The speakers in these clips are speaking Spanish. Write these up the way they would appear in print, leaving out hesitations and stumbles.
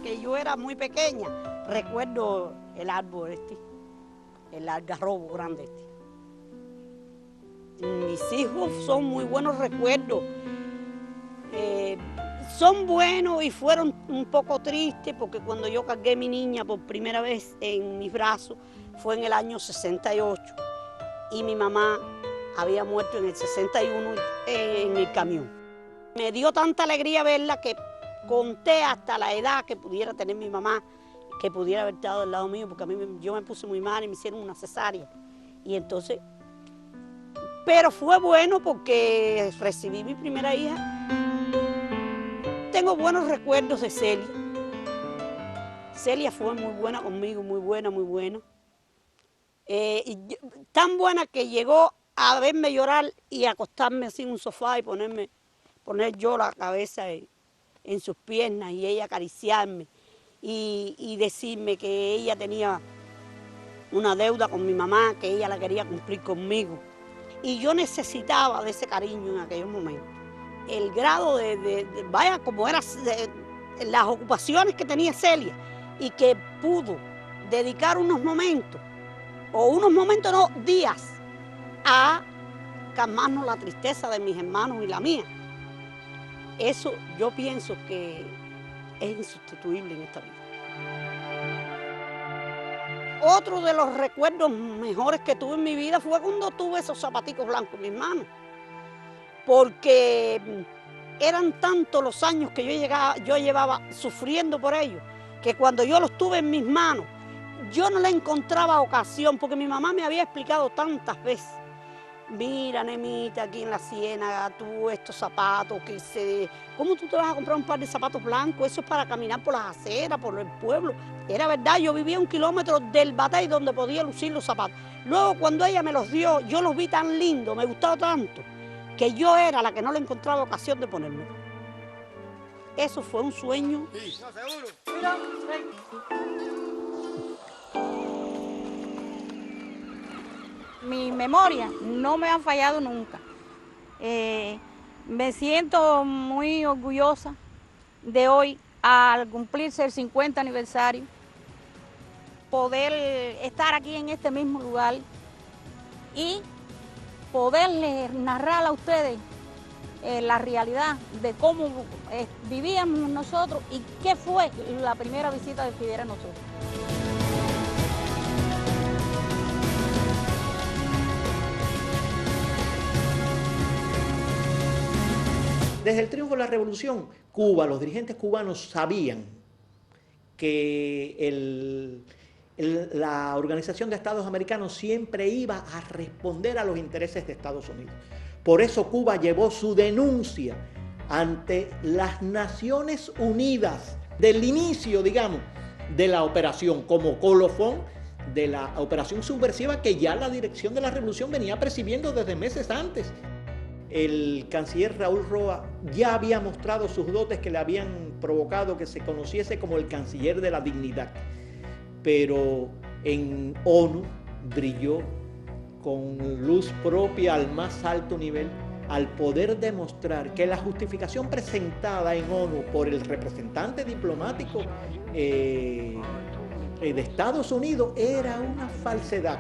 que yo era muy pequeña, recuerdo el árbol el algarrobo grande Mis hijos son muy buenos recuerdos. Son buenos y fueron un poco tristes porque cuando yo cargué a mi niña por primera vez en mis brazos fue en el año 68 y mi mamá había muerto en el 61 en el camión. Me dio tanta alegría verla que conté hasta la edad que pudiera tener mi mamá, que pudiera haber estado al lado mío, porque yo me puse muy mal y me hicieron una cesárea. Y entonces, pero fue bueno porque recibí mi primera hija. Tengo buenos recuerdos de Celia. Celia fue muy buena conmigo, muy buena, muy buena. Tan buena que llegó a verme llorar y acostarme así en un sofá y poner yo la cabeza en sus piernas y ella acariciarme y decirme que ella tenía una deuda con mi mamá, que ella la quería cumplir conmigo. Y yo necesitaba de ese cariño en aquellos momentos. El grado vaya, como eran las ocupaciones que tenía Celia y que pudo dedicar unos momentos, no, días, a calmarnos la tristeza de mis hermanos y la mía. Eso yo pienso que es insustituible en esta vida. Otro de los recuerdos mejores que tuve en mi vida fue cuando tuve esos zapaticos blancos en mis manos. Porque eran tantos los años que yo llevaba sufriendo por ellos, que cuando yo los tuve en mis manos, yo no le encontraba ocasión, porque mi mamá me había explicado tantas veces. Mira, Nemita, aquí en la Ciénaga, tú estos zapatos, ¿cómo tú te vas a comprar un par de zapatos blancos? Eso es para caminar por las aceras, por el pueblo. Era verdad, yo vivía 1 kilómetro del batey donde podía lucir los zapatos. Luego, cuando ella me los dio, yo los vi tan lindos, me gustaba tanto, que yo era la que no le encontraba ocasión de ponerme. Eso fue un sueño. Sí, no, seguro. Mira, Mi memoria no me ha fallado nunca. Me siento muy orgullosa de hoy, al cumplirse el 50 aniversario, poder estar aquí en este mismo lugar y poderles narrar a ustedes la realidad de cómo vivíamos nosotros y qué fue la primera visita de Fidel a nosotros. Desde el triunfo de la revolución, Cuba, los dirigentes cubanos sabían que la Organización de Estados Americanos siempre iba a responder a los intereses de Estados Unidos. Por eso Cuba llevó su denuncia ante las Naciones Unidas del inicio, digamos, de la operación, como colofón de la operación subversiva que ya la dirección de la revolución venía percibiendo desde meses antes. El canciller Raúl Roa ya había mostrado sus dotes que le habían provocado que se conociese como el canciller de la dignidad. Pero en ONU brilló con luz propia al más alto nivel al poder demostrar que la justificación presentada en ONU por el representante diplomático de Estados Unidos era una falsedad.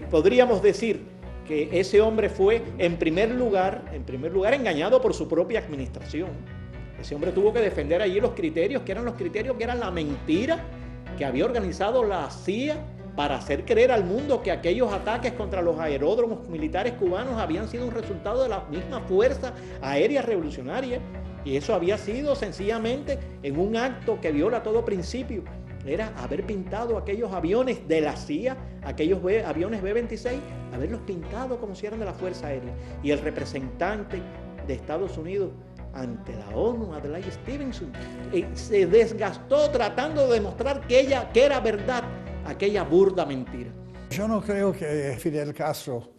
Podríamos decir que ese hombre fue en primer lugar engañado por su propia administración. Ese hombre tuvo que defender allí los criterios, que eran la mentira que había organizado la CIA para hacer creer al mundo que aquellos ataques contra los aeródromos militares cubanos habían sido un resultado de la misma fuerza aérea revolucionaria. Y eso había sido sencillamente en un acto que viola todo principio. Era haber pintado aquellos aviones de la CIA, aquellos aviones B-26, haberlos pintado como si eran de la Fuerza Aérea. Y el representante de Estados Unidos ante la ONU, Adlai Stevenson, se desgastó tratando de demostrar que era verdad aquella burda mentira. Yo no creo que Fidel Castro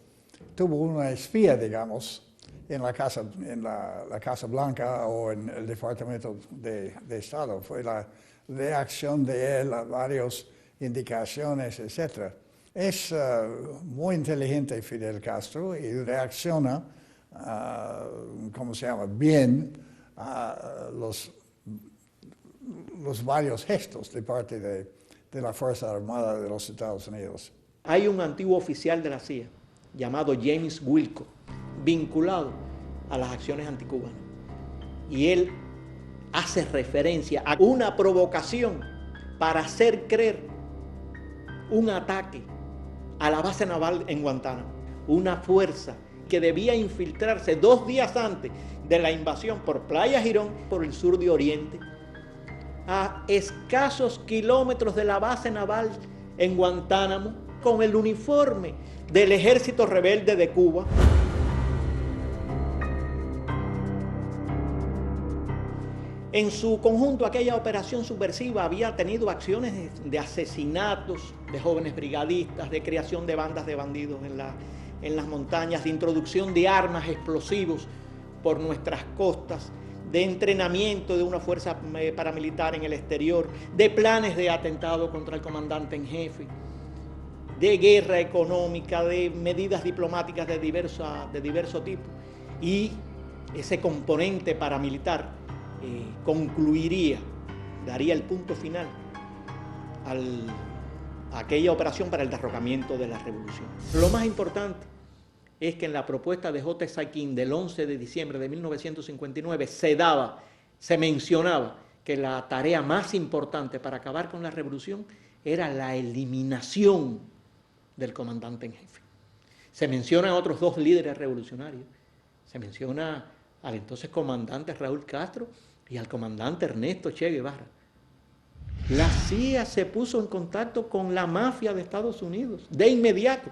tuvo una espía, digamos, en la Casa Blanca o en el Departamento de Estado. Fue la reacción de él a varias indicaciones, etc. Es muy inteligente Fidel Castro y reacciona, bien a los varios gestos de parte de la Fuerza Armada de los Estados Unidos. Hay un antiguo oficial de la CIA llamado James Wilco, vinculado a las acciones anticubanas. Y él hace referencia a una provocación para hacer creer un ataque a la base naval en Guantánamo. Una fuerza que debía infiltrarse 2 días antes de la invasión por Playa Girón, por el sur de Oriente, a escasos kilómetros de la base naval en Guantánamo, con el uniforme del ejército rebelde de Cuba. En su conjunto, aquella operación subversiva había tenido acciones de asesinatos de jóvenes brigadistas, de creación de bandas de bandidos en las montañas, de introducción de armas explosivos por nuestras costas, de entrenamiento de una fuerza paramilitar en el exterior, de planes de atentado contra el comandante en jefe, de guerra económica, de medidas diplomáticas de diverso tipo. Y ese componente paramilitar concluiría, daría el punto final a aquella operación para el derrocamiento de la revolución. Lo más importante es que en la propuesta de J. Saikin del 11 de diciembre de 1959 se mencionaba que la tarea más importante para acabar con la revolución era la eliminación del comandante en jefe. Se mencionan otros 2 líderes revolucionarios. Se menciona al entonces comandante Raúl Castro y al comandante Ernesto Che Guevara. La CIA se puso en contacto con la mafia de Estados Unidos de inmediato.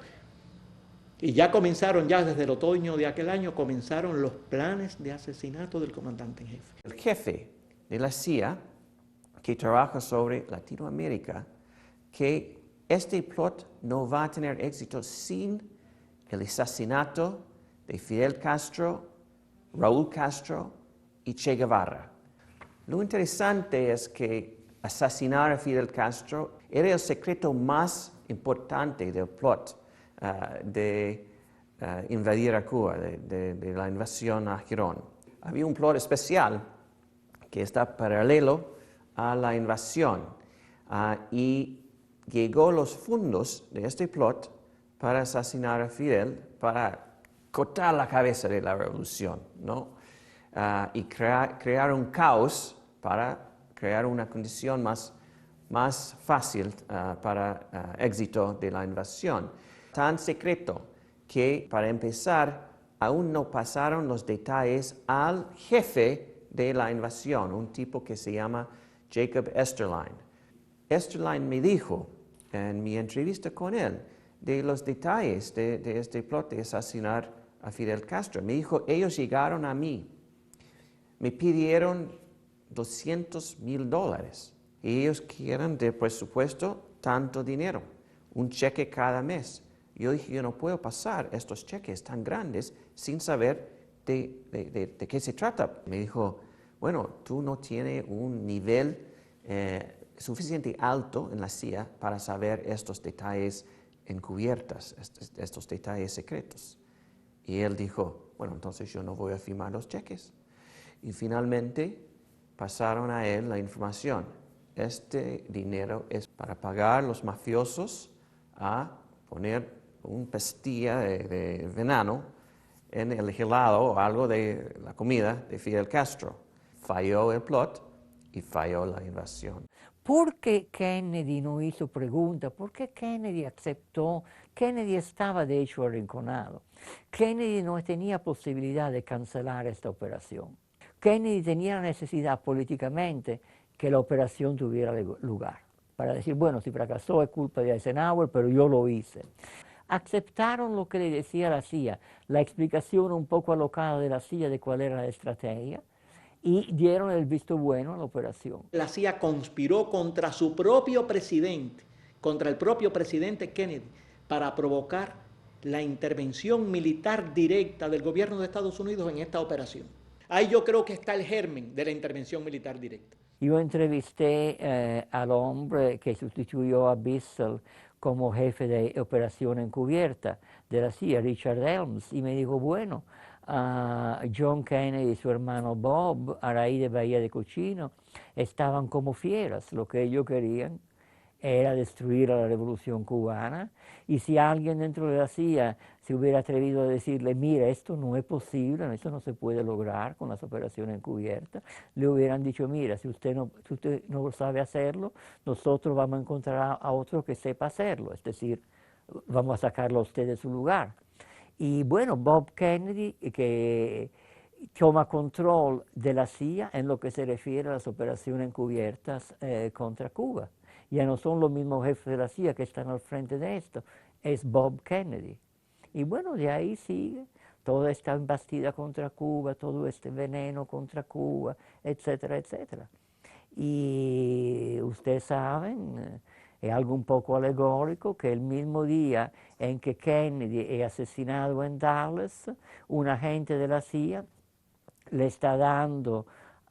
Y ya desde el otoño de aquel año, comenzaron los planes de asesinato del comandante en jefe. El jefe de la CIA, que trabaja sobre Latinoamérica, que este plot no va a tener éxito sin el asesinato de Fidel Castro, Raúl Castro y Che Guevara. Lo interesante es que asesinar a Fidel Castro era el secreto más importante del plot de invadir a Cuba, de la invasión a Girón. Había un plot especial que está paralelo a la invasión y llegó los fondos de este plot para asesinar a Fidel, para cortar la cabeza de la revolución, ¿no? Y crear un caos para crear una condición más fácil para éxito de la invasión. Tan secreto que, para empezar, aún no pasaron los detalles al jefe de la invasión, un tipo que se llama Jacob Esterline. Esterline me dijo, en mi entrevista con él, de los detalles de este plot de asesinar a Fidel Castro. Me dijo, ellos llegaron a mí, me pidieron $200,000 y ellos quieren de presupuesto tanto dinero, un cheque cada mes. Yo dije, yo no puedo pasar estos cheques tan grandes sin saber de qué se trata. Me dijo, bueno, tú no tienes un nivel suficiente alto en la CIA para saber estos detalles encubiertos, estos detalles secretos. Y él dijo, bueno, entonces yo no voy a firmar los cheques. Y finalmente pasaron a él la información. Este dinero es para pagar a los mafiosos a poner una pastilla de veneno en el helado o algo de la comida de Fidel Castro. Falló el plot y falló la invasión. ¿Por qué Kennedy no hizo preguntas? ¿Por qué Kennedy aceptó? Kennedy estaba de hecho arrinconado. Kennedy no tenía posibilidad de cancelar esta operación. Kennedy tenía la necesidad políticamente que la operación tuviera lugar, para decir, bueno, si fracasó es culpa de Eisenhower, pero yo lo hice. Aceptaron lo que le decía la CIA, la explicación un poco alocada de la CIA de cuál era la estrategia, y dieron el visto bueno a la operación. La CIA conspiró contra su propio presidente, contra el propio presidente Kennedy, para provocar la intervención militar directa del gobierno de Estados Unidos en esta operación. Ahí yo creo que está el germen de la intervención militar directa. Yo entrevisté al hombre que sustituyó a Bissell como jefe de operación encubierta de la CIA, Richard Helms, y me dijo, bueno, John Kennedy y su hermano Bob, a raíz de Bahía de Cochino, estaban como fieras. Lo que ellos querían era destruir a la Revolución Cubana, y si alguien dentro de la CIA se hubiera atrevido a decirle, mira, esto no es posible, esto no se puede lograr con las operaciones encubiertas, le hubieran dicho, mira, si usted no sabe hacerlo, nosotros vamos a encontrar a otro que sepa hacerlo, es decir, vamos a sacarlo a usted de su lugar. Y bueno, Bob Kennedy, que toma control de la CIA en lo que se refiere a las operaciones encubiertas contra Cuba. Ya no son los mismos jefes de la CIA que están al frente de esto, es Bob Kennedy. Y bueno, de ahí sigue toda esta embestida contra Cuba, todo este veneno contra Cuba, etcétera, etcétera. Y ustedes saben, es algo un poco alegórico, que el mismo día en que Kennedy es asesinado en Dallas, un agente de la CIA le está dando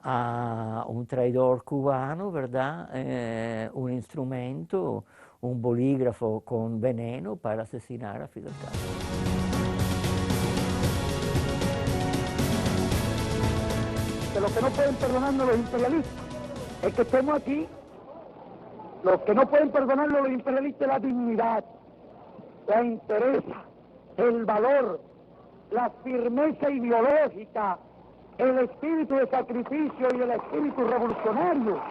a un traidor cubano, ¿verdad?, un instrumento, un bolígrafo con veneno para asesinar a Fidel Castro. Que lo que no pueden perdonarnos los imperialistas es que estemos aquí. Lo que no pueden perdonarnos los imperialistas es la dignidad, la entereza, el valor, la firmeza ideológica, el espíritu de sacrificio y el espíritu revolucionario.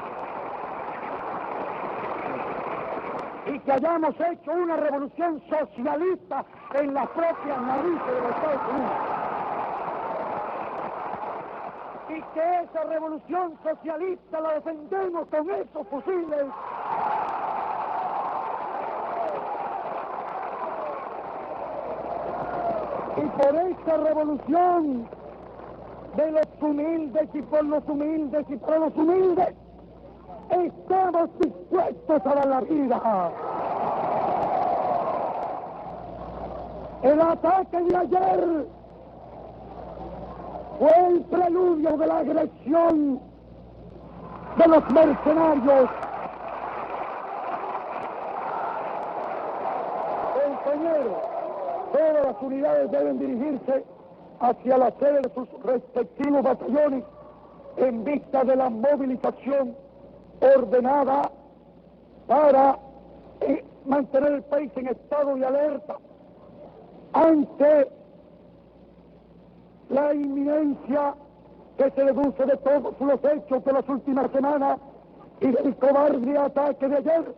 Y que hayamos hecho una revolución socialista en las propias narices de los Estados Unidos. Y que esa revolución socialista la defendemos con esos fusiles. Y por esta revolución de los humildes y por los humildes y por los humildes, estamos dispuestos a dar la vida. El ataque de ayer fue el preludio de la agresión de los mercenarios. Compañeros, todas las unidades deben dirigirse hacia la sede de sus respectivos batallones en vista de la movilización ordenada para mantener el país en estado de alerta ante la inminencia que se deduce de todos los hechos de las últimas semanas y del cobarde ataque de ayer,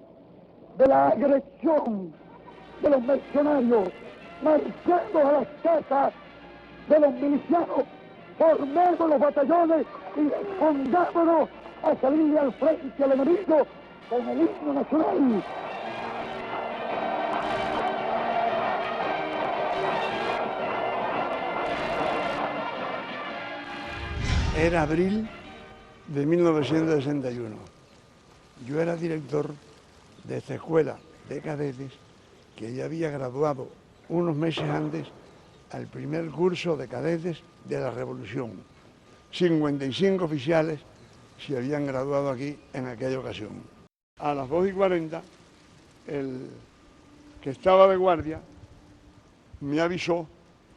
de la agresión de los mercenarios. Marchemos a las casas de los milicianos, formemos los batallones y pongámonos a salir al frente al enemigo con el himno nacional. Era abril de 1961. Yo era director de esta escuela de cadetes que ya había graduado unos meses antes al primer curso de cadetes de la Revolución. 55 oficiales se habían graduado aquí en aquella ocasión. A las 2:40, el que estaba de guardia me avisó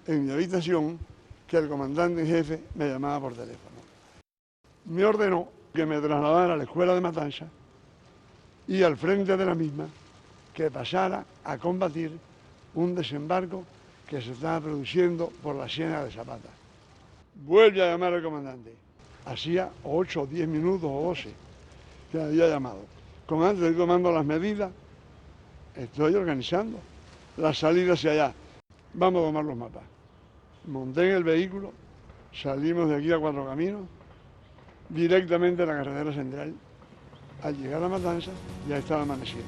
en mi habitación que el comandante en jefe me llamaba por teléfono. Me ordenó que me trasladara a la escuela de Matanzas y al frente de la misma que pasara a combatir un desembarco que se estaba produciendo por la Ciénaga de Zapata. Vuelve a llamar al comandante. Hacía 8 o 10 minutos o 12 que me había llamado. Comandante, estoy tomando las medidas, estoy organizando la salida hacia allá. Vamos a tomar los mapas. Monté en el vehículo, salimos de aquí a Cuatro Caminos, directamente a la carretera central. Al llegar a Matanzas ya estaba amaneciendo.